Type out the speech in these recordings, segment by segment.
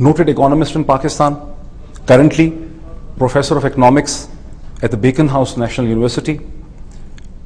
noted economist in Pakistan, currently professor of economics at the Bacon House National University.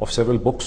of several books.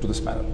to this panel.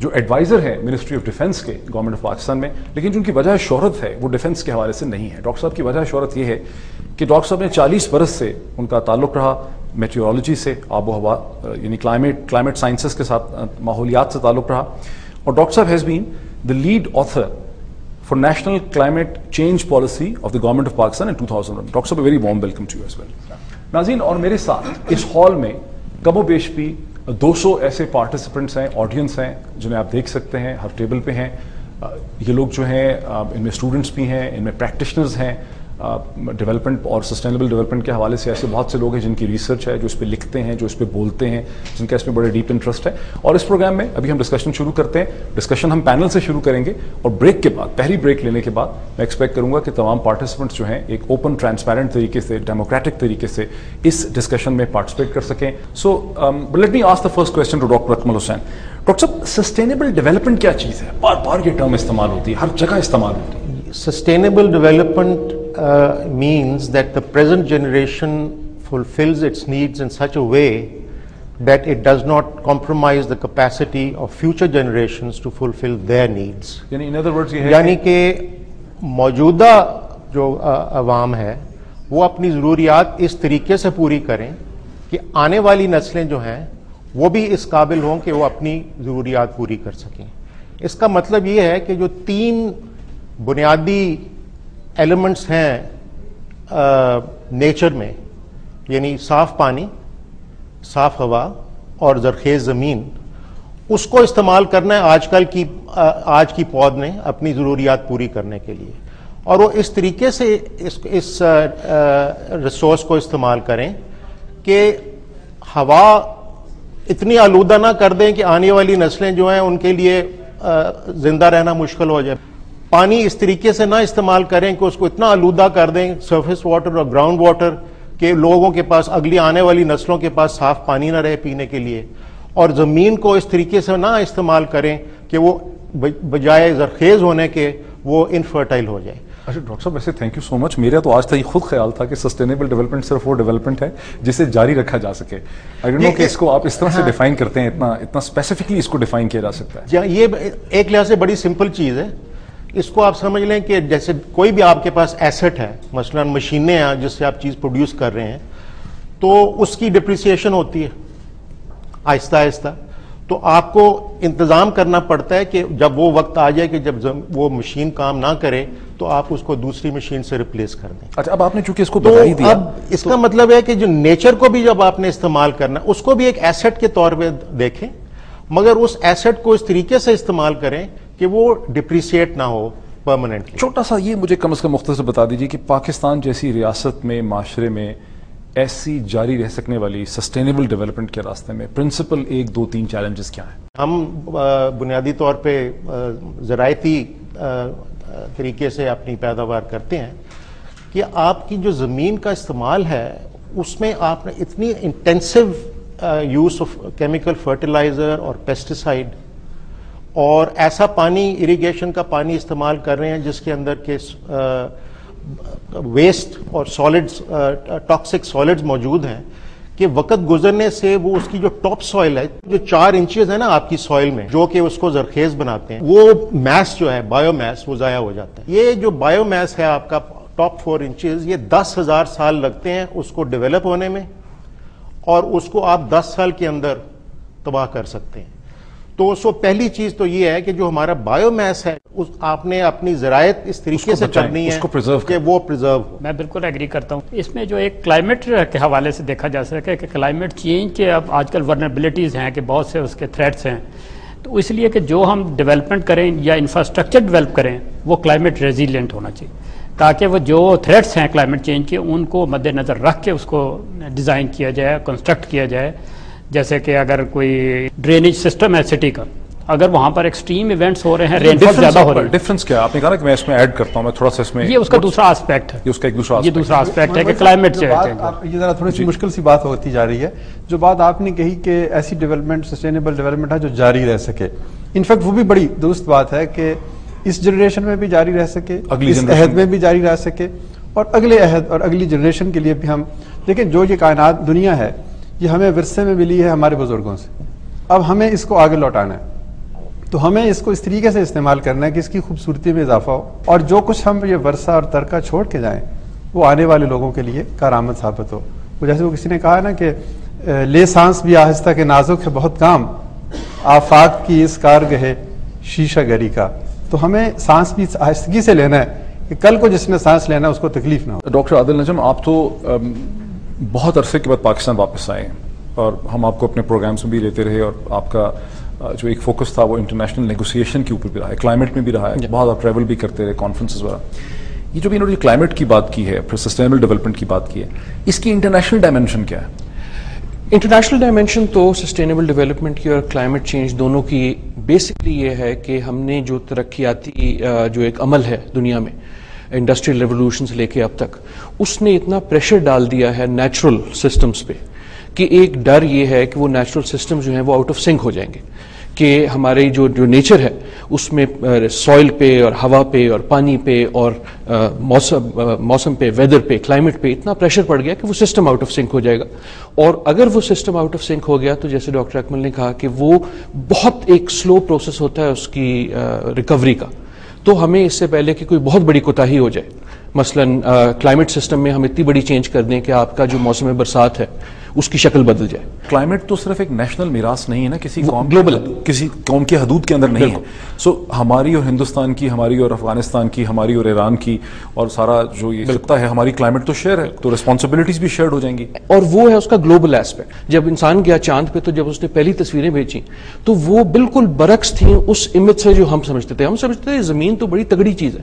جو advisor ہیں ministry of defence کے government of Pakistan میں, لیکن جن کی وجہ شہرت ہے وہ ڈیفنس کے حوالے سے نہیں ہے. ڈاکٹر صاحب کی وجہ شہرت یہ ہے کہ ڈاکٹر صاحب نے 40 برس سے ان کا تعلق رہا میٹیورولوجی سے, آب و ہوا یعنی کلائمیٹ سائنسز کے ساتھ, ماحولیات سے تعلق رہا. اور ڈاکٹر صاحب has been the lead author for National Climate Change Policy of the Government of Pakistan in 2001. Dr. Sahab, a very warm welcome to you as well. ناظرین, اور میرے ساتھ اس ہال میں کم و بیش بھی 200 ایسے پارٹیسپنٹس ہیں, آڈینس ہیں, جنہیں آپ دیکھ سکتے ہیں ہر ٹیبل پہ ہیں. یہ لوگ جو ہیں ان میں اسٹوڈنٹس بھی ہیں, ان میں پریکٹیشنرز ہیں ڈیولپمنٹ اور سسٹینیبل ڈیولپمنٹ کے حوالے سے. ایسے بہت سے لوگ ہیں جن کی ریسرچ ہے, جو اس پہ لکھتے ہیں, جو اس پہ بولتے ہیں, جن کا اس میں بڑے ڈیپ انٹرسٹ ہے. اور اس پروگرام میں ابھی ہم ڈسکشن شروع کرتے ہیں. ڈسکشن ہم پینل سے شروع کریں گے, اور بریک کے بعد, پہلی بریک لینے کے بعد میں ایکسپیکٹ کروں گا کہ تمام پارٹیسپنٹس جو ہیں ایک اوپن ٹرانسپیرنٹ طریقے سے, ڈیموکریٹک طریقے سے اس ڈسکشن میں پارٹیسپیٹ کر سکیں. So let me ask the first question to doctor Akmal Hussain. Doctor صاحب, سسٹینیبل ڈیولپمنٹ کیا چیز ہے؟ بار بار یہ ٹرم استعمال ہوتی ہے, ہر جگہ استعمال ہوتی ہے. Sustainable development means that the present generation fulfills its needs in such a way that it does not compromise the capacity of future generations to fulfill their needs. یعنی in other words یہ ہے یعنی کہ موجودہ جو عوام ہے وہ اپنی ضروریات اس طریقے سے پوری کریں کہ آنے والی نسلیں جو ہیں وہ بھی اس قابل ہوں کہ وہ اپنی ضروریات پوری کر سکیں. اس کا مطلب یہ ہے کہ جو 3 بنیادی ایلیمنٹس ہیں نیچر میں, یعنی صاف پانی, صاف ہوا اور زرخیز زمین, اس کو استعمال کرنا ہے آج کی پود نے اپنی ضروریات پوری کرنے کے لیے. اور وہ اس طریقے سے اس ریسورس کو استعمال کریں کہ ہوا اتنی آلودہ نہ کر دیں کہ آنے والی نسلیں جو ہیں ان کے لیے زندہ رہنا مشکل ہو جائے. پانی اس طریقے سے نہ استعمال کریں کہ اس کو اتنا آلودہ کر دیں, سرفیس واٹر اور گراؤنڈ واٹر, کہ لوگوں کے پاس, اگلی آنے والی نسلوں کے پاس صاف پانی نہ رہے پینے کے لیے. اور زمین کو اس طریقے سے نہ استعمال کریں کہ وہ بجائے زرخیز ہونے کے وہ انفرٹائل ہو جائے. اچھا ڈاکٹر صاحب, ویسے تھینک یو سو مچ. میرا تو آج تک خود خیال تھا کہ سسٹینیبل ڈیولپمنٹ صرف وہ ڈیولپمنٹ ہے جسے جاری رکھا جا سکے. آئی ڈونٹ نو کہ اس کو آپ اس طرح سے ڈیفائن کرتے ہیں, اتنا اسپیسیفکلی اس کو ڈیفائن کیا جا سکتا ہے. یہ ایک لحاظ سے بڑی سمپل چیز ہے. اس کو آپ سمجھ لیں کہ جیسے کوئی بھی آپ کے پاس ایسٹ ہے, مثلا مشینیں ہیں جس سے آپ چیز پروڈیوس کر رہے ہیں, تو اس کی ڈپریسیشن ہوتی ہے آہستہ آہستہ. تو آپ کو انتظام کرنا پڑتا ہے کہ جب وہ وقت آ جائے کہ جب وہ مشین کام نہ کرے تو آپ اس کو دوسری مشین سے ریپلیس کر دیں. اچھا, اب آپ نے چونکہ اس کو بتا ہی دیا, اب اس کا مطلب ہے کہ جو نیچر کو بھی جب آپ نے استعمال کرنا اس کو بھی ایک ایسٹ کے طور پہ دیکھیں, مگر اس ایسٹ کو اس طریقے سے استعمال کریں کہ وہ ڈپریسیٹ نہ ہو پرماننٹلی. چھوٹا سا یہ مجھے کم از کم مختصر بتا دیجیے کہ پاکستان جیسی ریاست میں, معاشرے میں ایسی جاری رہ سکنے والی سسٹینیبل ڈیولپمنٹ کے راستے میں پرنسپل 1 2 3 چیلنجز کیا ہیں؟ ہم بنیادی طور پہ زراعتی طریقے سے اپنی پیداوار کرتے ہیں کہ آپ کی جو زمین کا استعمال ہے اس میں آپ نے اتنی intensive use of chemical fertiliser اور پیسٹیسائڈ اور ایسا پانی, اریگیشن کا پانی استعمال کر رہے ہیں جس کے اندر کے ویسٹ اور سالڈز, ٹاکسک سالڈز موجود ہیں, کہ وقت گزرنے سے وہ اس کی جو ٹاپ سوائل ہے, جو 4 انچز ہے نا آپ کی سوائل میں, جو کہ اس کو زرخیز بناتے ہیں, وہ میس جو ہے بایو میس وہ ضائع ہو جاتا ہے. یہ جو بایو میس ہے آپ کا ٹاپ 4 انچز, یہ 10,000 سال لگتے ہیں اس کو ڈیولپ ہونے میں, اور اس کو آپ 10 سال کے اندر تباہ کر سکتے ہیں. تو پہلی چیز تو یہ ہے کہ جو ہمارا بایو میس ہے آپ نے اپنی زراعت اس طریقے سے کرنی ہے کہ وہ پریزرو ہو. میں بالکل ایگری کرتا ہوں. اس میں جو ایک کلائمیٹ کے حوالے سے دیکھا جا سکے کہ کلائمیٹ چینج کے اب آج کل ورنیبلٹیز ہیں کہ بہت سے اس کے تھریٹس ہیں, تو اس لیے کہ جو ہم ڈیولپمنٹ کریں یا انفراسٹرکچر ڈیولپ کریں وہ کلائمیٹ ریزیلینٹ ہونا چاہیے, تاکہ وہ جو تھریٹس ہیں کلائمیٹ چینج کے ان کو مد نظر رکھ کے اس کو ڈیزائن کیا جائے, کنسٹرکٹ کیا جائے. جیسے کہ اگر کوئی ڈرینیج سسٹم ہے سٹی کا, اگر وہاں پر ایکسٹریم ایونٹس ہو رہے ہیں, رین فال زیادہ ہو رہا ہے, ڈفرنس کیا آپ نے کہا نا کہ میں اس میں ایڈ کرتا ہوں, میں تھوڑا سا اس میں یہ اس کا دوسرا اسپیکٹ ہے, یہ اس کا ایک دوسرا یہ دوسرا اسپیکٹ ہے کہ کلائمیٹ چینج. یہ ذرا تھوڑی سی مشکل سی بات ہوتی جا رہی ہے. جو بات آپ نے کہی کہ ایسی ڈیولپمنٹ, سسٹینیبل ڈیولپمنٹ ہے جو جاری رہ سکے, انفیکٹ وہ بھی بڑی درست بات ہے کہ اس جنریشن میں بھی جاری رہ سکے, اس عہد میں بھی جاری رہ سکے, اور اگلے عہد اور اگلی جنریشن کے لیے بھی. ہم دیکھیں جو یہ کائنات دنیا ہے یہ ہمیں ورثے میں ملی ہے ہمارے بزرگوں سے, اب ہمیں اس کو آگے لوٹانا ہے. تو ہمیں اس کو اس طریقے سے استعمال کرنا ہے کہ اس کی خوبصورتی میں اضافہ ہو، اور جو کچھ ہم یہ ورثہ اور ترکہ چھوڑ کے جائیں وہ آنے والے لوگوں کے لیے کارآمد ثابت ہو. وہ جیسے وہ کسی نے کہا نا کہ لے سانس بھی آہستہ کے نازک ہے بہت کام، آفاق کی اس کارگہ شیشہ گری کا. تو ہمیں سانس بھی آہستگی سے لینا ہے کہ کل کو جس نے سانس لینا اس کو تکلیف نہ ہو. ڈاکٹر عادل نجم، آپ تو بہت عرصے کے بعد پاکستان واپس آئے ہیں اور ہم آپ کو اپنے پروگرامس میں بھی لیتے رہے، اور آپ کا جو ایک فوکس تھا وہ انٹرنیشنل نیگوسیشن کے اوپر بھی رہا ہے، کلائمیٹ میں بھی رہا ہے، بہت آپ ٹریول بھی کرتے رہے، کانفرنسز وغیرہ. یہ جو بھی انہوں نے کلائمیٹ کی بات کی ہے، پھر سسٹینیبل ڈیولپمنٹ کی بات کی ہے، اس کی انٹرنیشنل ڈائمینشن کیا ہے؟ انٹرنیشنل ڈائمینشن تو سسٹینیبل ڈیولپمنٹ کی اور کلائمیٹ چینج دونوں کی بیسکلی یہ ہے کہ ہم نے جو ترقیاتی جو ایک عمل ہے دنیا میں انڈسٹریل ریولوشن سے لے کے اب تک، اس نے اتنا پریشر ڈال دیا ہے نیچرل سسٹمز پہ کہ ایک ڈر یہ ہے کہ وہ نیچرل سسٹمز جو ہیں وہ آؤٹ آف سنک ہو جائیں گے، کہ ہمارے جو نیچر ہے اس میں سوئل پہ اور ہوا پہ اور پانی پہ اور موسم پہ، ویدر پہ، کلائمیٹ پہ اتنا پریشر پڑ گیا کہ وہ سسٹم آؤٹ آف سنک ہو جائے گا. اور اگر وہ سسٹم آؤٹ آف سنک ہو گیا تو جیسے ڈاکٹر اکمل نے کہا کہ وہ بہت ایک سلو پروسیس ہوتا ہے اس کی ریکوری کا. تو ہمیں اس سے پہلے کہ کوئی بہت بڑی کوتاہی ہو جائے، مثلاً کلائمیٹ سسٹم میں ہم اتنی بڑی چینج کر دیں کہ آپ کا جو موسم برسات ہے اس کی شکل بدل جائے. کلائمیٹ تو صرف ایک نیشنل میراث نہیں ہے نا، کسی قوم گلوبل کسی قوم کے حدود کے اندر نہیں ہے. سو ہماری اور ہندوستان کی، ہماری اور افغانستان کی، ہماری اور ایران کی، اور سارا جو یہ خطہ ہے ہماری کلائمیٹ تو شیئر ہے، تو ریسپانسبلٹیز بھی شیئرڈ ہو جائیں گی. اور وہ ہے اس کا گلوبل ایسپیکٹ. جب انسان گیا چاند پہ تو جب اس نے پہلی تصویریں بھیجی تو وہ بالکل برعکس تھیں اس امیج سے جو ہم سمجھتے تھے. ہم سمجھتے تھے زمین تو بڑی تگڑی چیز ہے،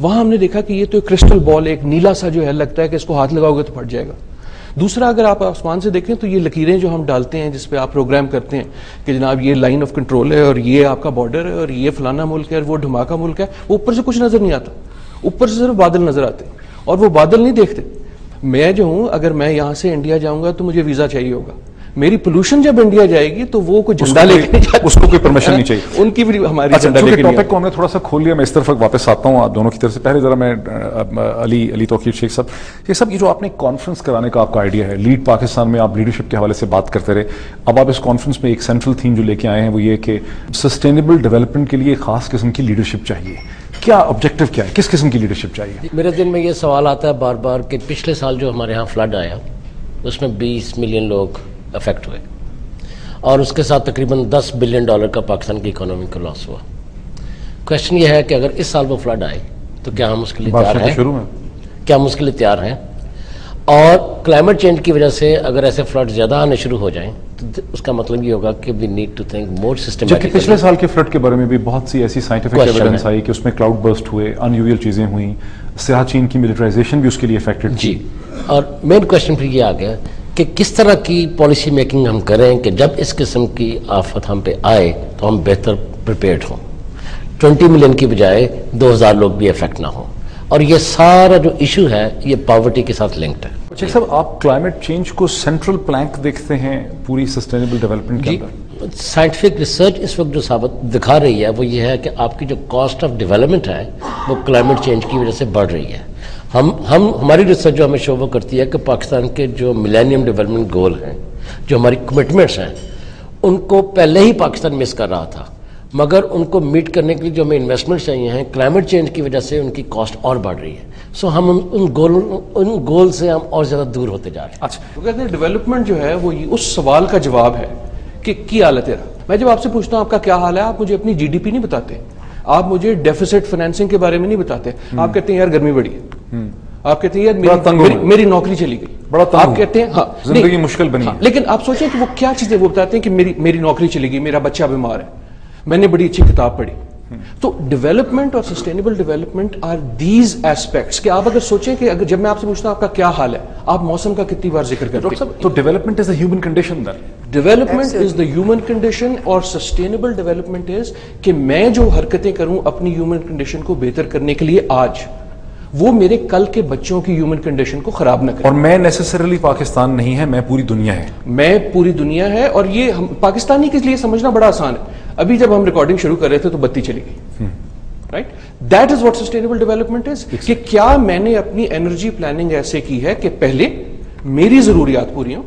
وہاں ہم نے دیکھا کہ یہ تو ایک کرسٹل بال، ایک نیلا سا جو ہے لگتا ہے کہ اس کو ہاتھ لگاؤ گے تو پھٹ جائے گا. دوسرا اگر آپ آسمان سے دیکھیں تو یہ لکیریں جو ہم ڈالتے ہیں جس پہ آپ پروگرام کرتے ہیں کہ جناب یہ لائن آف کنٹرول ہے اور یہ آپ کا بارڈر ہے اور یہ فلانا ملک ہے اور وہ دھماکہ ملک ہے، وہ اوپر سے کچھ نظر نہیں آتا، اوپر سے صرف بادل نظر آتے ہیں اور وہ بادل نہیں دیکھتے. میں جو ہوں اگر میں یہاں سے انڈیا جاؤں گا تو مجھے ویزا چاہیے ہوگا. میری پولوشن جب انڈیا جائے گی تو وہ کوئی جھنڈا لے کے اس کو کوئی پرمیشن نہیں چاہیے، ان کی بھی ہماری جھنڈا لے کے. ٹاپک کو ہم نے تھوڑا سا کھول لیا، میں اس طرف واپس آتا ہوں آپ دونوں کی طرف سے. پہلے ذرا میں علی توقیر شیخ صاحب، یہ جو آپ نے کانفرنس کرانے کا آپ کا آئیڈیا ہے، لیڈ پاکستان میں آپ لیڈرشپ کے حوالے سے بات کرتے رہے. اب آپ اس کانفرنس میں ایک سینٹرل تھیم جو لے کے آئے ہیں وہ یہ کہ سسٹینیبل ڈیولپمنٹ کے لیے خاص قسم کی لیڈرشپ چاہیے. کیا آبجیکٹو کیا ہے، کس قسم کی لیڈرشپ چاہیے؟ میرے دل میں یہ سوال آتا ہے بار بار کہ پچھلے سال جو ہمارے ہاں فلڈ آیا اس میں 20 ملین لوگ افیکٹ ہوئے اور اس کے ساتھ تقریباً $10 بلین کا پاکستان کی اکانومی کا لاس ہوا. کوشچن یہ ہے کہ اگر اس سال وہ فلڈ آئے تو کیا ہم اس کے لیے تیار ہیں؟ کیا ہم اس کے لیے تیار ہیں؟ اور کلائمیٹ چینج کی وجہ سے اگر ایسے فلڈ زیادہ آنے شروع ہو جائیں تو اس کا مطلب یہ ہوگا کہ we need to think more systematically. جبکہ پچھلے سال کے فلڈ کے بارے میں بھی بہت سی ایسی سائنٹیفک ایویڈنس آئی کہ اس میں کلاؤڈ برسٹ ہوئے، ان یوزل چیزیں ہوئیں، سیاچین کی ملٹرائزیشن بھی اس کے لیے افیکٹڈ. جی، اور مین کوشچن پھر یہ آ گیا کہ کس طرح کی پالیسی میکنگ ہم کریں کہ جب اس قسم کی آفت ہم پہ آئے تو ہم بہتر پریپیئرڈ ہوں، 20 ملین کی بجائے 2000 لوگ بھی افیکٹ نہ ہوں. اور یہ سارا جو ایشو ہے یہ پاورٹی کے ساتھ لنکڈ ہے. شیخ صاحب، آپ کلائمیٹ چینج کو سینٹرل پلانک دیکھتے ہیں پوری سسٹینیبل ڈیولپمنٹ کے اندر؟ سائنٹیفک ریسرچ اس وقت جو ثابت دکھا رہی ہے وہ یہ ہے کہ آپ کی جو کاسٹ آف ڈیولپمنٹ ہے وہ کلائمیٹ چینج کی وجہ سے بڑھ رہی ہے. ہماری ریسرچ جو ہمیں شو کرتی ہے کہ پاکستان کے جو ملینیم ڈیولپمنٹ گول ہیں، جو ہماری کمٹمنٹس ہیں، ان کو پہلے ہی پاکستان مس کر رہا تھا، مگر ان کو میٹ کرنے کے لیے جو ہمیں انویسٹمنٹ چاہیے ہیں کلائمیٹ چینج کی وجہ سے ان کی کاسٹ اور بڑھ رہی ہے. سو ہم ان گول سے ہم اور زیادہ دور ہوتے جا رہے ہیں. اچھا، وہ کہتے ہیں ڈیولپمنٹ جو ہے وہ اس سوال کا جواب ہے کہ کی حال ہے تیرا. میں جب آپ سے پوچھتا ہوں آپ کا کیا حال ہے، آپ مجھے اپنی جی ڈی پی نہیں بتاتے، آپ مجھے ڈیفیسٹ فائنینسنگ کے بارے میں نہیں بتاتے. آپ کہتے ہیں یار گرمی بڑی ہے، آپ کہتے ہیں یار میری نوکری چلی گئی، آپ کہتے ہیں ہاں زندگی مشکل بنی ہے. لیکن آپ سوچیں کہ وہ کیا چیزیں وہ بتاتے ہیں کہ میری نوکری چلی گئی، میرا بچہ بیمار ہے، میں نے بڑی اچھی کتاب پڑھی. تو ڈیولپمنٹ اور sustainable development are these aspects کہ آپ اگر سوچیں کہ اگر جب میں آپ سے پوچھتا ہوں آپ کا کیا حال ہے، آپ موسم کا کتنی بار ذکر کرتے ہیں. تو development is a human condition. Development is the human condition اور سسٹینیبل ڈیولپمنٹ از کہ میں جو حرکتیں کروں اپنی ہیومن کنڈیشن کو بہتر کرنے کے لیے آج، وہ میرے کل کے بچوں کی ہیومن کنڈیشن کو خراب نہ کرے. اور میں نیسیسریلی پاکستان نہیں ہے، میں پوری دنیا ہے. میں پوری دنیا ہے. اور یہ پاکستانی کے لیے سمجھنا بڑا آسان ہے. ابھی جب ہم ریکارڈنگ شروع کر رہے تھے تو بتی چلی گئی، right? That is what sustainable development is کہ کیا میں نے اپنی انرجی پلاننگ ایسے کی ہے کہ پہلے میری ضروریات پوری ہوں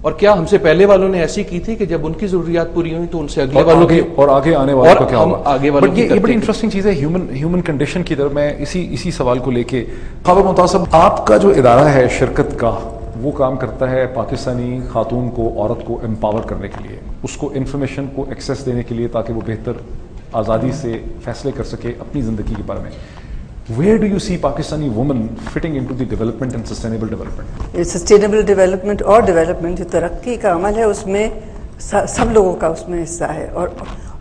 اور کیا ہم سے پہلے والوں نے ایسی کی تھی کہ جب ان کی ضروریات پوری ہوئی تو ان سے اگلے والوں کی اور آگے آنے والوں کا کیا ہوگا؟ آگے والوں کی یہ بڑی انٹرسٹنگ چیز ہے ہیومن کنڈیشن کی طرف. میں اسی سوال کو لے کے خبر متاثر، آپ کا جو ادارہ ہے شرکت کا، وہ کام کرتا ہے پاکستانی خاتون کو، عورت کو امپاور کرنے کے لیے، اس کو انفارمیشن کو ایکسیس دینے کے لیے تاکہ وہ بہتر آزادی سے فیصلے کر سکے اپنی زندگی کے بارے میں. Where do you see Pakistani women fitting into the development and sustainable development? Sustainable development اور ڈیولپمنٹ جو ترقی کا عمل ہے اس میں سب لوگوں کا اس میں حصہ ہے، اور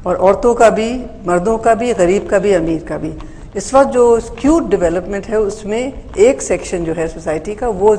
عورتوں کا بھی، مردوں کا بھی، غریب کا بھی، امیر کا بھی. اس وقت جو اسکیوڈ ڈیولپمنٹ ہے اس میں ایک سیکشن جو ہے سوسائٹی کا وہ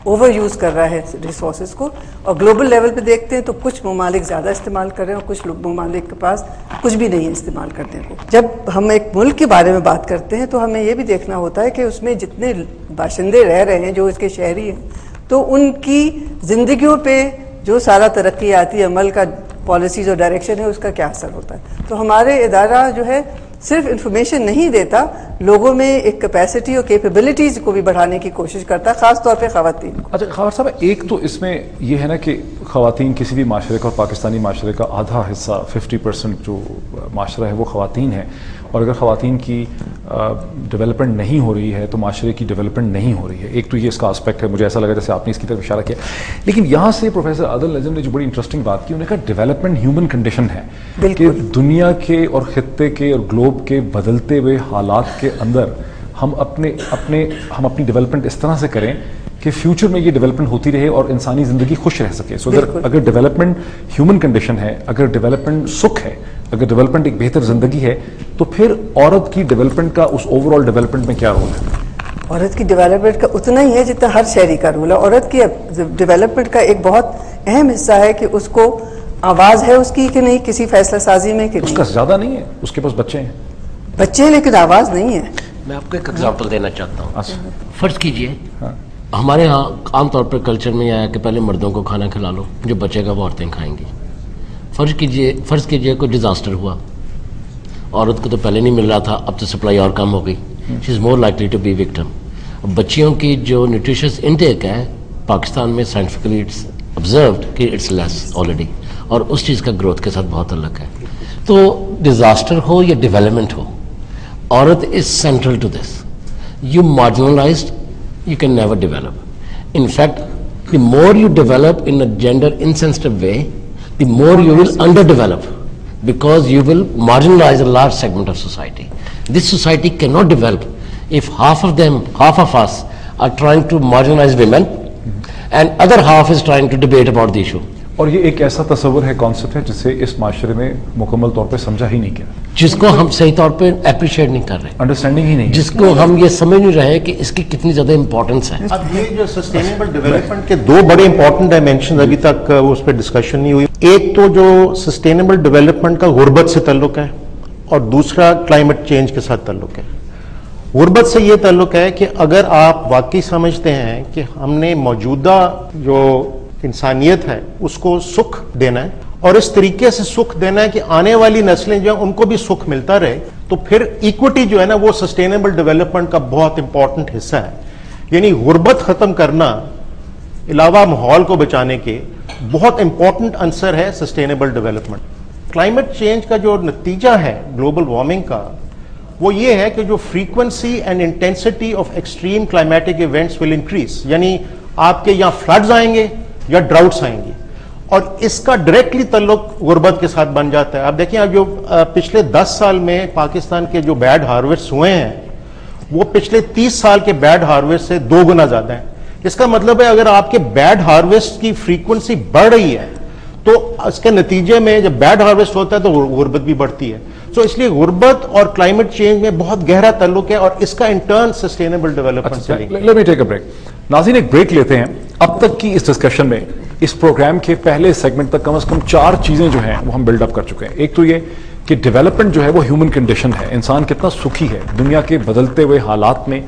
اوور یوز کر رہا ہے ریسورسز کو، اور گلوبل لیول پہ دیکھتے ہیں تو کچھ ممالک زیادہ استعمال کر رہے ہیں اور کچھ ممالک کے پاس کچھ بھی نہیں ہے استعمال کرنے کو. جب ہم ایک ملک کے بارے میں بات کرتے ہیں تو ہمیں یہ بھی دیکھنا ہوتا ہے کہ اس میں جتنے باشندے رہ رہے ہیں جو اس کے شہری ہیں، تو ان کی زندگیوں پہ جو سارا ترقیاتی عمل کا پالیسیز اور ڈائریکشن ہے اس کا کیا اثر ہوتا ہے. تو ہمارے ادارہ جو ہے صرف انفارمیشن نہیں دیتا، لوگوں میں ایک کیپیسٹی اور کیپیبلٹیز کو بھی بڑھانے کی کوشش کرتا ہے، خاص طور پہ خواتین کو. اچھا خبر صاحب، ایک تو اس میں یہ ہے نا کہ خواتین کسی بھی معاشرے کا، اور پاکستانی معاشرے کا آدھا حصہ 50% جو معاشرہ ہے وہ خواتین ہے، اور اگر خواتین کی ڈیولپمنٹ نہیں ہو رہی ہے تو معاشرے کی ڈیولپمنٹ نہیں ہو رہی ہے. ایک تو یہ اس کا اسپیکٹ ہے، مجھے ایسا لگا جیسے آپ نے اس کی طرف اشارہ کیا. لیکن یہاں سے پروفیسر عادل نجم نے جو بڑی انٹرسٹنگ بات کی، انہوں نے کہا ڈیولپمنٹ ہیومن کنڈیشن ہے، کہ دنیا کے اور خطے کے اور گلوب کے بدلتے ہوئے حالات کے اندر ہم اپنی ڈیولپمنٹ اس طرح سے کریں کہ فیوچر میں یہ ڈیولپمنٹ ہوتی رہے اور انسانی زندگی خوش رہ سکے. سو اگر ڈیولپمنٹ ہیومن کنڈیشن ہے، اگر ڈیولپمنٹ سکھ ہے، اگر ڈیولپمنٹ ایک بہتر زندگی ہے، تو پھر عورت کی ڈیولپمنٹ کا اس اوور آل ڈیولپمنٹ میں کیا رول ہے؟ عورت کی ڈیولپمنٹ کا اتنا ہی ہے جتنا ہر شہری کا رول ہے. عورت کی ڈیولپمنٹ کا ایک بہت اہم حصہ ہے کہ اس کو آواز ہے اس کی کہ نہیں کسی فیصلہ سازی میں، کہ اس کا زیادہ نہیں ہے، اس کے پاس بچے ہیں، لیکن آواز نہیں ہے. میں آپ کو ایک ایگزامپل دینا چاہتا ہوں. فرض کیجئے ہمارے ہاں عام طور پر کلچر میں یہ آیا کہ پہلے مردوں کو کھانا کھلا لو، جو بچے گا وہ عورتیں کھائیں گی. فرض کیجئے کوئی ڈیزاسٹر ہوا، عورت کو تو پہلے نہیں مل رہا تھا، اب تو سپلائی اور کم ہو گئی، she is more likely to be victim. بچیوں کی جو نیوٹریشس انٹیک ہے پاکستان میں سائنٹیفکلی اٹس آبزروڈ کہ اٹس لیس آلریڈی، اور اس چیز کا گروتھ کے ساتھ بہت تعلق ہے. تو ڈیزاسٹر ہو یا ڈیولپمنٹ ہو، عورت is central to this. You marginalised, you can never develop. In fact, the more you develop in a gender insensitive way, the more you will underdevelop, because you will marginalize a large segment of society. This society cannot develop if half of us are trying to marginalize women and other half is trying to debate about the issue. اور یہ ایک ایسا تصور ہے، concept ہے جسے اس معاشرے میں مکمل طور پہ سمجھا ہی نہیں گیا، جس کو ہم صحیح طور پہ اپریشیٹ نہیں کر رہے، انڈرسٹینڈنگ ہی نہیں، جس کو ہم یہ سمجھ نہیں رہے کہ اس کی کتنی زیادہ امپورٹنس ہے. اب یہ جو سسٹینیبل ڈیولپمنٹ کے دو بڑے امپورٹنٹ ڈائمینشن ابھی تک اس پہ ڈسکشن نہیں ہوئی. ایک تو جو سسٹینیبل ڈیولپمنٹ کا غربت سے تعلق ہے، اور دوسرا کلائمیٹ چینج کے ساتھ تعلق ہے. غربت سے یہ تعلق ہے کہ اگر آپ واقعی سمجھتے ہیں کہ ہم نے موجودہ جو انسانیت ہے اس کو سکھ دینا ہے، اور اس طریقے سے سکھ دینا ہے کہ آنے والی نسلیں جو ہیں ان کو بھی سکھ ملتا رہے، تو پھر ایکوٹی جو ہے نا وہ سسٹینیبل ڈیولپمنٹ کا بہت امپورٹنٹ حصہ ہے. یعنی غربت ختم کرنا علاوہ ماحول کو بچانے کے بہت امپورٹنٹ عنصر ہے سسٹینیبل ڈیولپمنٹ. کلائمیٹ چینج کا جو نتیجہ ہے گلوبل وارمنگ کا، وہ یہ ہے کہ جو frequency and intensity of extreme climatic events will increase. یعنی آپ کے یہاں فلڈز آئیں گے یا ڈراؤٹس آئیں گی، اور اس کا ڈائریکٹلی تعلق غربت کے ساتھ بن جاتا ہے. آپ دیکھیں اب جو پچھلے 10 سال میں پاکستان کے جو بیڈ ہارویسٹ ہوئے ہیں وہ پچھلے 30 سال کے بیڈ ہارویسٹ سے 2 گنا زیادہ ہیں. اس کا مطلب ہے اگر آپ کے بیڈ ہارویسٹ کی فریکوینسی بڑھ رہی ہے تو اس کے نتیجے میں جب بیڈ ہارویسٹ ہوتا ہے تو غربت بھی بڑھتی ہے. سو اس لیے غربت اور کلائمیٹ چینج میں بہت گہرا تعلق ہے، اور اس کا انٹرن سسٹینیبل ڈیولپمنٹ سے. Let me take a break. ناظرین ایک بریک لیتے ہیں. اب تک کی اس ڈسکشن میں اس پروگرام کے پہلے سیگمنٹ تک کم از کم 4 چیزیں جو ہیں وہ ہم بلڈ اپ کر چکے ہیں. ایک تو یہ کہ ڈیولپمنٹ جو ہے وہ ہیومن کنڈیشن ہے، انسان کتنا سکھی ہے دنیا کے بدلتے ہوئے حالات میں.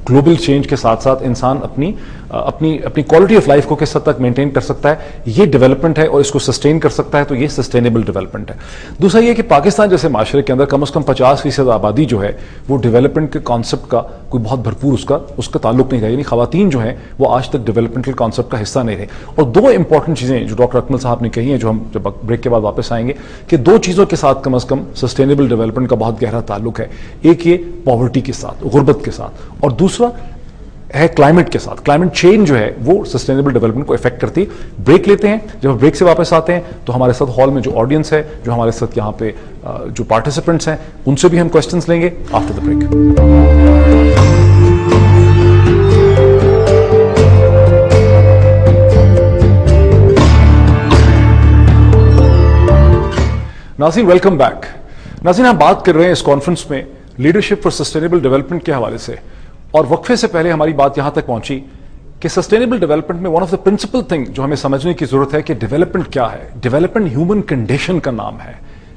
گلوبل چینج کے ساتھ ساتھ انسان اپنی اپنی کوالٹی آف لائف کو کس حد تک مینٹین کر سکتا ہے, یہ ڈیولپمنٹ ہے, اور اس کو سسٹین کر سکتا ہے, تو یہ سسٹینیبل ڈیولپمنٹ ہے. دوسرا یہ کہ پاکستان جیسے معاشرے کے اندر کم از کم 50% آبادی جو ہے وہ ڈیولپمنٹ کے کانسیپٹ کا کوئی بہت بھرپور اس کا تعلق نہیں رہا, یعنی خواتین جو ہیں وہ آج تک ڈیولپمنٹل کانسیپٹ کا حصہ نہیں رہے. اور دو امپورٹنٹ چیزیں جو ڈاکٹر اکمل صاحب نے کہی ہیں, جو ہم جب بریک کے بعد واپس آئیں گے, کہ دو چیزوں کے ساتھ کم از کم سسٹینیبل ڈیولپمنٹ کا بہت گہرا تعلق ہے. ایک یہ پاورٹی کے ساتھ, غربت کے ساتھ, اور دوسرا ہے کلائمیٹ کے ساتھ. کلائمیٹ چینج جو ہے وہ سسٹینیبل ڈیولپمنٹ کو افیکٹ کرتی ہے. بریک لیتے ہیں, جب بریک سے واپس آتے ہیں تو ہمارے ساتھ ہال میں جو آڈینس ہے, جو ہمارے ساتھ یہاں پہ جو پارٹیسپینٹس ہیں, ان سے بھی ہم کوسچنس لیں گے آفٹر دا بریک. ناظرین ویلکم بیک. ناظرین ہم بات کر رہے ہیں اس کانفرنس میں لیڈرشپ فار سسٹینیبل ڈیولپمنٹ کے حوالے سے, اور وقفے سے پہلے ہماری بات یہاں تک پہنچی کہ سسٹینیبل ڈیولپمنٹ میں one of the principal thing جو ہمیں سمجھنے کی ضرورت ہے کہ ڈیولپمنٹ کیا ہے. ڈیولپمنٹ ہیومن کنڈیشن کا نام ہے,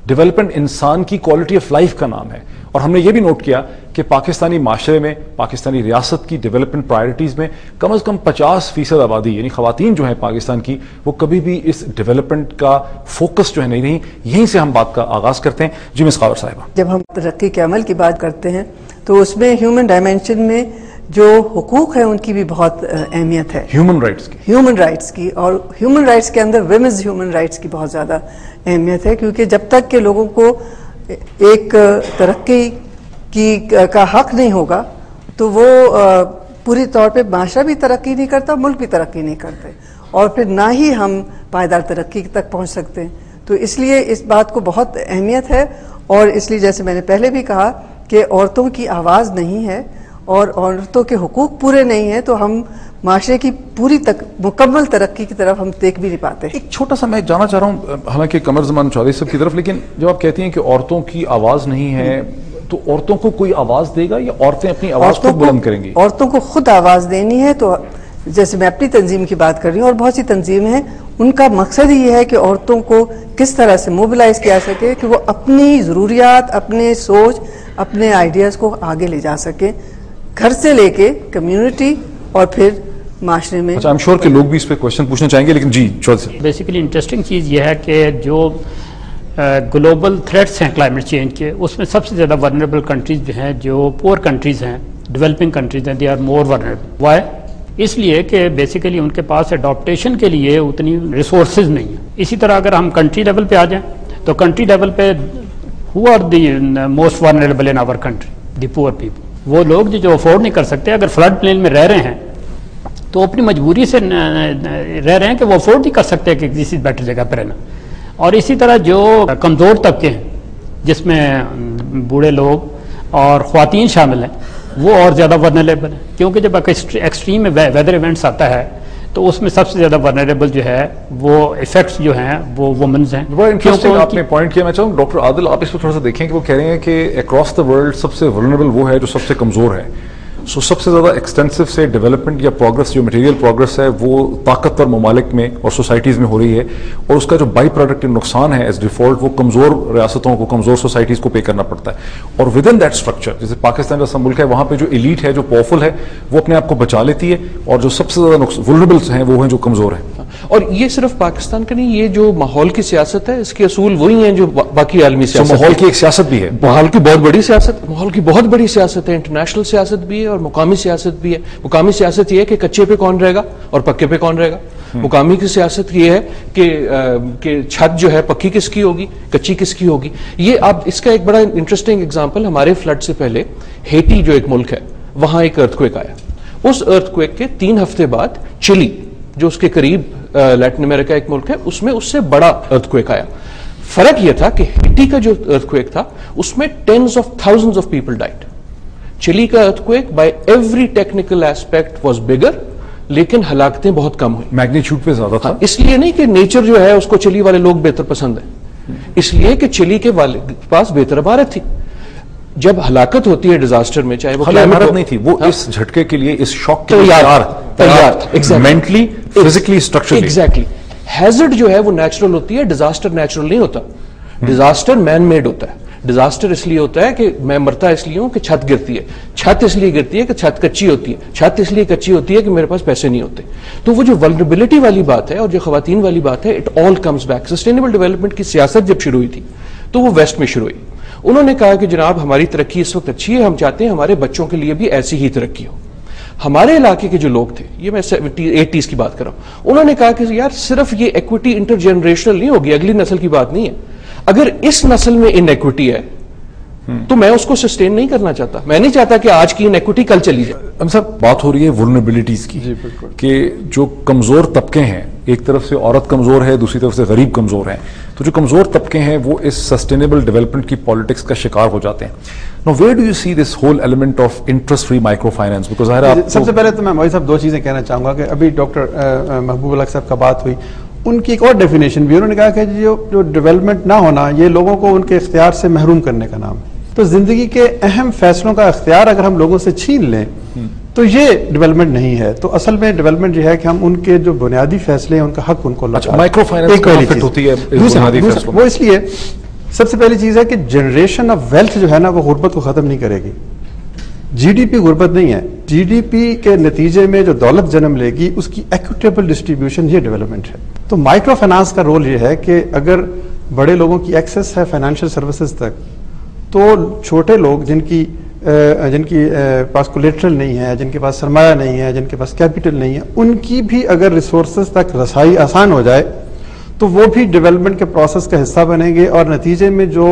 ڈیولپمنٹ انسان کی کوالٹی آف لائف کا نام ہے. اور ہم نے یہ بھی نوٹ کیا کہ پاکستانی معاشرے میں, پاکستانی ریاست کی ڈیولپمنٹ پرائرٹیز میں کم از کم 50% آبادی یعنی خواتین جو ہیں پاکستان کی, وہ کبھی بھی اس ڈیولپمنٹ کا فوکس جو ہے نہیں رہی. یہیں سے ہم بات کا آغاز کرتے ہیں. جی مس خاور صاحبہ, جب ہم ترقی کے عمل کی بات کرتے ہیں تو اس میں ہیومن ڈائمینشن میں جو حقوق ہیں ان کی بھی بہت اہمیت ہے, ہیومن رائٹس کی, اور ہیومن رائٹس کے اندر ویمنز ہیومن رائٹس کی بہت زیادہ اہمیت ہے, کیونکہ جب تک کہ لوگوں کو ایک ترقی کا حق نہیں ہوگا تو وہ پوری طور پہ معاشرہ بھی ترقی نہیں کرتا, ملک بھی ترقی نہیں کرتے, اور پھر نہ ہی ہم پائیدار ترقی تک پہنچ سکتے ہیں. تو اس لیے اس بات کو بہت اہمیت ہے, اور اس لیے جیسے میں نے پہلے بھی کہا کہ عورتوں کی آواز نہیں ہے اور عورتوں کے حقوق پورے نہیں ہیں تو ہم معاشرے کی پوری مکمل ترقی کی طرف ہم دیکھ بھی نہیں پاتے. ایک چھوٹا سا میں جانا چاہ رہا ہوں, حالانکہ قمر زمان چودھری صاحب کی طرف, لیکن جب آپ کہتی ہیں کہ عورتوں کی آواز نہیں ہے تو عورتوں کو کوئی آواز دے گا یا عورتیں اپنی آواز کو بلند کریں گی؟ عورتوں کو خود آواز دینی ہے. تو جیسے میں اپنی تنظیم کی بات کر رہی ہوں اور بہت سی تنظیمیں ہیں, ان کا مقصد یہ ہے کہ عورتوں کو کس طرح سے موبلائز کیا سکے کہ وہ اپنی ضروریات, اپنے سوچ, اپنے آئیڈیاز کو آگے لے جا سکیں, گھر سے لے کے کمیونٹی اور پھر معاشرے میں. اچھا, I'm sure کہ لوگ بھی اس پہ کوشچن پوچھنا چاہیں گے, لیکن جی چودھری صاحب. بیسیکلی انٹرسٹنگ چیز یہ ہے کہ جو گلوبل تھریٹس ہیں کلائمیٹ چینج کے, اس میں سب سے زیادہ ورنریبل کنٹریز جو ہیں, جو پور کنٹریز ہیں, ڈیولپنگ کنٹریز ہیں, دے آر مور ورنریبل. وائی؟ اس لیے کہ بیسیکلی ان کے پاس اڈاپٹیشن کے لیے اتنی ریسورسز نہیں ہیں. اسی طرح اگر ہم کنٹری لیول پہ آ جائیں تو کنٹری لیول پہ who are the most vulnerable in our country? The poor people. وہ لوگ جو افورڈ نہیں کر سکتے, اگر فلڈ پلین میں رہ رہے ہیں تو اپنی مجبوری سے رہ رہے ہیں کہ وہ افورڈ نہیں کر سکتے کہ کسی بیٹر جگہ پہ رہنا. اور اسی طرح جو کمزور طبقے ہیں جس میں بوڑھے لوگ اور خواتین شامل ہیں, وہ اور زیادہ ورنریبل ہیں, کیونکہ جب ایکسٹریم ویدر ایونٹس آتا ہے تو اس میں سب سے زیادہ ورنریبل جو ہے وہ ایفیکٹس جو ہیں وہ وومنز ہیں. بڑا انٹرسٹنگ آپ نے پوائنٹ کیا. میں چاہوں ڈاکٹر عادل آپ اس کو تھوڑا سا دیکھیں کہ وہ کہہ رہے ہیں کہ اکراس دا ورلڈ سب سے ورنریبل وہ ہے جو سب سے کمزور ہے. سو سب سے زیادہ ایکسٹینسو سے ڈیولپمنٹ یا پروگرس, جو مٹیریل پروگرس ہے, وہ طاقتور ممالک میں اور سوسائٹیز میں ہو رہی ہے, اور اس کا جو بائی پروڈکٹ نقصان ہے ایز ڈیفالٹ وہ کمزور ریاستوں کو, کمزور سوسائٹیز کو پے کرنا پڑتا ہے. اور ود ان دیٹ اسٹرکچر, جیسے پاکستان جیسا ملک ہے, وہاں پہ جو ایلیٹ ہے, جو پاورفل ہے, وہ اپنے آپ کو بچا لیتی ہے, اور جو سب سے زیادہ ولنریبلز ہیں وہ ہیں جو کمزور ہیں. اور یہ صرف پاکستان کا نہیں, یہ جو ماحول کی سیاست ہے اس کے اصول وہی ہیں جو باقی عالمی سیاست. ماحول کی ایک سیاست بھی ہے, ماحول کی بہت بڑی سیاست, ماحول کی بہت بڑی سیاست ہے, انٹرنیشنل سیاست بھی ہے اور مقامی سیاست بھی ہے. مقامی سیاست یہ ہے کہ کچے پہ کون رہے گا اور پکے پہ کون رہے گا. مقامی کی سیاست یہ ہے کہ چھت جو ہے پکی کس کی ہوگی, کچی کس کی ہوگی. یہ اب اس کا ایک بڑا انٹرسٹنگ اگزامپل, ہمارے فلڈ سے پہلے ہیٹی جو ایک ملک ہے وہاں ایک ارتھ کویک آیا. اس ارتھ کویک کے 3 ہفتے بعد چلی جو اس کے قریب لیٹن امریکہ ایک ملک ہے, اس میں اس سے بڑا ارتھ کویک آیا. فرق یہ تھا کہ ہیٹی کا جو ارتھ کویک تھا اس میں tens of thousands of people died. Chile کا earthquake by every technical aspect was bigger, لیکن ہلاکتیں بہت کم ہوئی. میگنیچیوڈ پہ زیادہ تھا. اس لیے نہیں کہ نیچر جو ہے اس کو چلی والے لوگ بہتر پسند ہیں, اس لیے کہ چلی کے پاس بہتر عمارت تھی. جب ہلاکت ہوتی ہے ڈیزاسٹر میں, چاہے وہ عمارت نہیں تھی, وہ اس جھٹکے کے لیے, اس شوق کے لیے تیار, mentally, physically, structurally. Exactly. Hazard جو ہے وہ نیچرل ہوتی ہے, ڈیزاسٹر نیچرل نہیں ہوتا. ڈیزاسٹر مین میڈ ہوتا ہے. ڈیزاسٹر اس لیے ہوتا ہے کہ میں مرتا اس لیے ہوں کہ چھت گرتی ہے، چھت اس لیے گرتی ہے کہ چھت کچی ہوتی ہے، چھت اس لیے کچی ہوتی ہے کہ میرے پاس پیسے نہیں ہوتے. تو وہ جو ولنریبلٹی والی بات ہے اور جو خواتین والی بات ہے، it all comes back. Sustainable development کی سیاست جب شروع ہوئی تھی تو وہ ویسٹ میں شروع ہوئی. انہوں نے کہا کہ جناب ہماری ترقی اس وقت اچھی ہے، ہم چاہتے ہیں ہمارے بچوں کے لیے بھی ایسی ہی ترقی ہو. ہمارے علاقے کے جو لوگ تھے، یہ میں 80s کی بات کر رہا ہوں، انہوں نے کہا کہ یار صرف یہ ایکوٹی انٹر جنریشنل نہیں ہوگی، اگلی نسل کی بات نہیں ہے. اگر اس نسل میں ان ایکوٹی ہے تو میں اس کو سسٹین نہیں کرنا چاہتا. میں نہیں چاہتا کہ آج کی ان ایکوٹی کل چلی جائے. ہم صاحب بات ہو رہی ہے ولنریبلٹیز کی، کہ جو کمزور طبقے ہیں، ایک طرف سے عورت کمزور ہے، دوسری طرف سے غریب کمزور ہیں، تو جو کمزور طبقے ہیں وہ اس سسٹینیبل ڈیولپمنٹ کی پالیٹکس کا شکار ہو جاتے ہیں. Now where do you see this whole element of interest-free microfinance? Because سب سے پہلے تو میں موہی صاحب دو چیزیں کہنا چاہوں گا کہ ابھی ڈاکٹر محبوب الحق صاحب کا بات ہوئی، ان کی ایک اور ڈیفینیشن بھی، انہوں نے کہا کہ جو ڈیولپمنٹ نہ ہونا یہ لوگوں کو ان کے اختیار سے محروم کرنے کا نام ہے. تو زندگی کے اہم فیصلوں کا اختیار اگر ہم لوگوں سے چھین لیں تو یہ ڈیولپمنٹ نہیں ہے. تو اصل میں ڈیولپمنٹ یہ ہے کہ ہم ان کے جو بنیادی فیصلے ہیں ان کا حق ان کو لوٹائیں. مائکرو فائنانس ہوتی ہے وہ اس لیے سب سے پہلی چیز ہے کہ جنریشن آف ویلتھ جو ہے نا وہ غربت کو ختم نہیں کرے گی. جی ڈی پی غربت نہیں ہے، جی ڈی پی کے نتیجے میں جو دولت جنم لے گی اس کی ایکوٹیبل ڈسٹریبیوشن یہ ڈیولپمنٹ ہے. تو مائکرو فائنانس کا رول یہ ہے کہ اگر بڑے لوگوں کی ایکسیس ہے فائنینشیل سروسز تک، تو چھوٹے لوگ جن کی پاس کولیٹرل نہیں ہے، جن کے پاس سرمایہ نہیں ہے، جن کے پاس کیپٹل نہیں ہے، ان کی بھی اگر ریسورسز تک رسائی آسان ہو جائے تو وہ بھی ڈیولپمنٹ کے پروسیس کا حصہ بنیں گے، اور نتیجے میں جو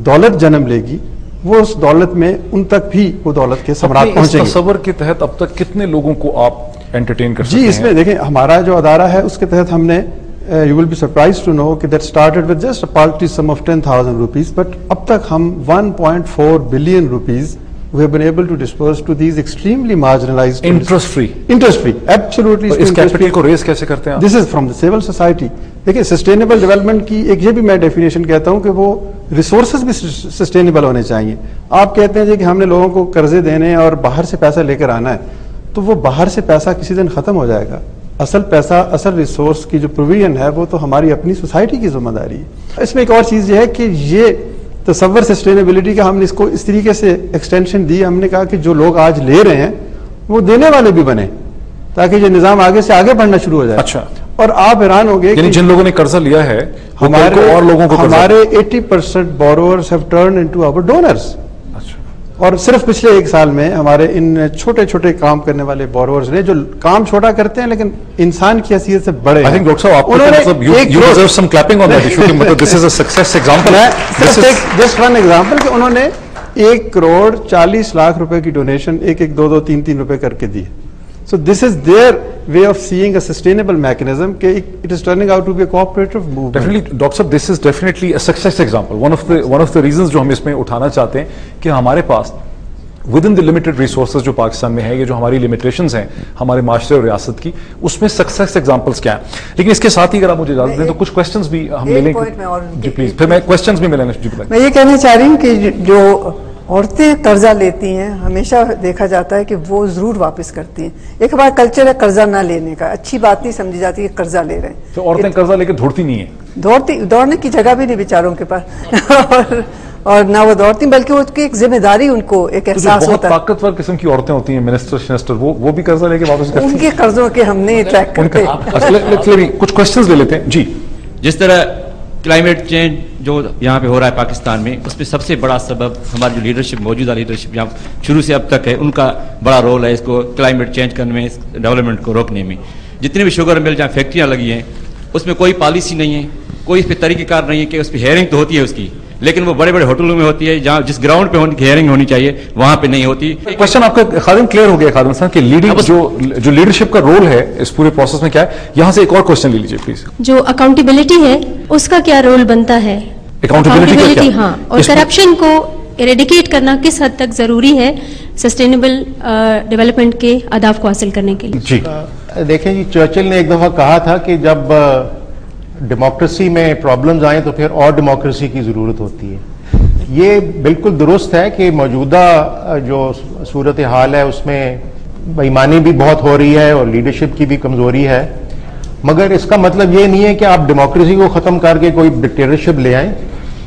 دولت جنم لے گی وہ اس دولت میں ان تک بھی وہ دولت کے ثمرات پہنچیں گے. تصور کے تحت اب تک کتنے لوگوں کو آپ انٹرٹین کر سکتے ہیں؟ جی اس میں دیکھیں ہمارا جو ادارہ ہے اس کے تحت ہم نے you will be surprised to know that started with just a paltry sum of 10,000 rupees, but اب تک ہم 1.4 billion rupees we have been able to disperse to these extremely marginalized. Interest free, absolutely. Us capital کو raise کیسے کرتے ہیں؟ This is from the civil society. دیکھیں sustainable development کی ایک یہ بھی میں ڈیفینیشن کہتا ہوں کہ وہ ریسورسز بھی سسٹینیبل ہونے چاہیے. آپ کہتے ہیں جی کہ ہم نے لوگوں کو قرضے دینے اور باہر سے پیسہ لے کر آنا ہے، تو وہ باہر سے پیسہ کسی دن ختم ہو جائے گا. اصل پیسہ، اصل ریسورس کی جو پروویژن ہے وہ تو ہماری اپنی سوسائٹی کی ذمہ داری ہے. اس میں ایک اور چیز یہ ہے کہ یہ تصور سسٹینیبلٹی کا ہم نے اس کو اس طریقے سے ایکسٹینشن دی. ہم نے کہا کہ جو لوگ آج لے رہے ہیں وہ دینے والے بھی بنے تاکہ یہ نظام آگے سے آگے بڑھنا شروع ہو جائے. اچھا. اور آپ حیران ہو گئے یعنی جن لوگوں نے قرضہ لیا ہے ہمارے 80% borrowers have turned into our donors. اور صرف پچھلے ایک سال میں ہمارے ان چھوٹے چھوٹے کام کرنے والے بورورز نے جو کام چھوٹا کرتے ہیں لیکن انسان کی حیثیت سے بڑے ہیں. جسٹ ون ایگزامپل کہ انہوں نے 1,40,00,000 روپے کی ڈونیشن 1-2-3 روپے کر کے دی. So this is their way of seeing a sustainable mechanism. It is turning out to be a cooperative movement. Definitely, Dr. Sahab, this is definitely a success example. One of the reasons جو ہم اس میں اٹھانا چاہتے ہیں کہ ہمارے پاس within the limited resources جو پاکستان میں ہے، یہ جو ہماری limitations ہیں ہمارے معاشرے اور ریاست کی، اس میں success examples کیا ہیں. لیکن اس کے ساتھ ہی اگر آپ مجھے اجازت دیں تو کچھ questions بھی ہم لے لیں. جی پلیز، پھر میں questions بھی ملیں گے. میں یہ کہنا چاہ رہی ہوں کہ جو عورتیں قرضہ لیتی ہیں ہمیشہ دیکھا جاتا ہے کہ وہ ضرور واپس کرتی ہیں. ایک ہمارا کلچر ہے قرضہ نہ لینے کا، اچھی بات نہیں سمجھی جاتی کہ قرضہ لے رہے ہیں. تو عورتیں قرضہ لے کے دھوڑتی نہیں ہیں، دوڑنے کی جگہ بھی نہیں بیچاروں کے پاس اور نہ وہ دوڑتی بلکہ وہ ایک ذمہ داری ان کو ایک احساس ہوتا ہے. بہت طاقتور قسم کی عورتیں ہوتی ہیں، منسٹر وہ بھی قرضہ لے کے واپس کرتی ہیں. ان کے قرضوں کے ہم نہیں ٹریک کرتے. کچھ کوسچنز لے لیتے ہیں. جی جس طرح کلائمیٹ چینج جو یہاں پہ ہو رہا ہے پاکستان میں، اس میں سب سے بڑا سبب ہماری جو لیڈرشپ، موجودہ لیڈرشپ یہاں شروع سے اب تک ہے، ان کا بڑا رول ہے اس کو کلائمیٹ چینج کرنے میں، اس ڈیولپمنٹ کو روکنے میں. جتنے بھی شوگر مل جہاں فیکٹریاں لگی ہیں اس میں کوئی پالیسی نہیں ہے، کوئی اس پہ طریقہ کار نہیں ہے کہ اس پہ ہیئرنگ تو ہوتی ہے اس کی، لیکن وہ بڑے بڑے ہوٹلوں میں ہوتی ہے جہاں جس گراؤنڈ پہ ہیئرنگ ہونی چاہیے وہاں پہ نہیں ہوتی. کوشچن آپ کا خادم کلیئر ہو گیا خادم صاحب کہ لیڈنگ جو لیڈرشپ کا رول ہے اس پورے پروسیس میں کیا ہے. یہاں سے ایک اور کوشچن لے لیجیے پلیز. جو اکاؤنٹیبلٹی ہے اس کا کیا رول بنتا ہے؟ اکاؤنٹیبلٹی، ہاں، اور کرپشن کو ایریڈیکیٹ کرنا کس حد تک ضروری ہے سسٹینیبل ڈیولپمنٹ کے اہداف کو حاصل کرنے کے لیے؟ جی دیکھیں جی، چرچل نے ایک دفعہ کہا تھا کہ جب ڈیموکریسی میں پرابلمز آئیں تو پھر اور ڈیموکریسی کی ضرورت ہوتی ہے. یہ بالکل درست ہے کہ موجودہ جو صورتحال ہے اس میں بے ایمانی بھی بہت ہو رہی ہے اور لیڈرشپ کی بھی کمزوری ہے، مگر اس کا مطلب یہ نہیں ہے کہ آپ ڈیموکریسی کو ختم کر کے کوئی ڈکٹیٹرشپ لے آئیں.